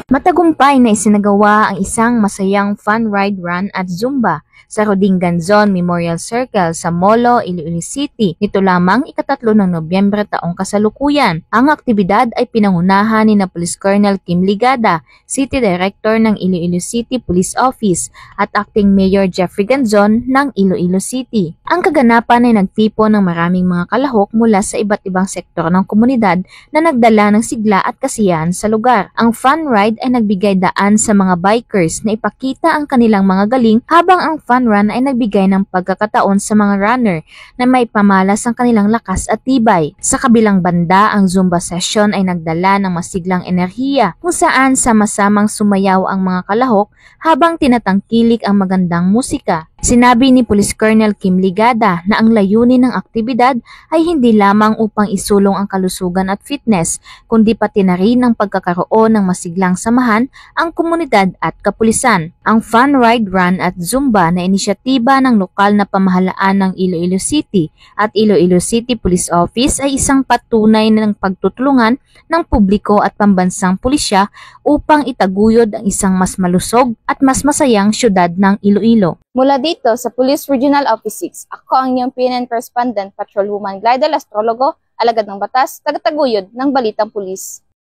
Matagumpay na isinagawa ang isang masayang fun ride run at Zumba sa Roding Ganzon Memorial Circle sa Molo, Iloilo City nito lamang ika-3 ng Nobyembre taong kasalukuyan. Ang aktibidad ay pinangunahan ni na Police Colonel Kim Ligada, City Director ng Iloilo City Police Office at Acting Mayor Jeffrey Ganzon ng Iloilo City. Ang kaganapan ay nagtipon ng maraming mga kalahok mula sa iba't ibang sektor ng komunidad na nagdala ng sigla at kasiyahan sa lugar. Ang fun ride ay nagbigay daan sa mga bikers na ipakita ang kanilang mga galing habang ang fun run ay nagbigay ng pagkakataon sa mga runner na may pamalas ang kanilang lakas at tibay. Sa kabilang banda, ang Zumba session ay nagdala ng masiglang enerhiya kung saan sama-samang sumayaw ang mga kalahok habang tinatangkilik ang magandang musika. Sinabi ni Police Colonel Kim Ligada na ang layunin ng aktibidad ay hindi lamang upang isulong ang kalusugan at fitness, kundi pati na rin ang pagkakaroon ng masiglang samahan ang komunidad at kapulisan. Ang Fun Ride Run at Zumba na inisyatiba ng lokal na pamahalaan ng Iloilo City at Iloilo City Police Office ay isang patunay ng pagtutulungan ng publiko at pambansang pulisya upang itaguyod ang isang mas malusog at mas masayang syudad ng Iloilo. Mula dito sa Police Regional Office 6, ako ang iyong PNN Correspondent, Patrolwoman Glidel Astrologo, alagad ng batas, tagataguyod ng Balitang Pulis.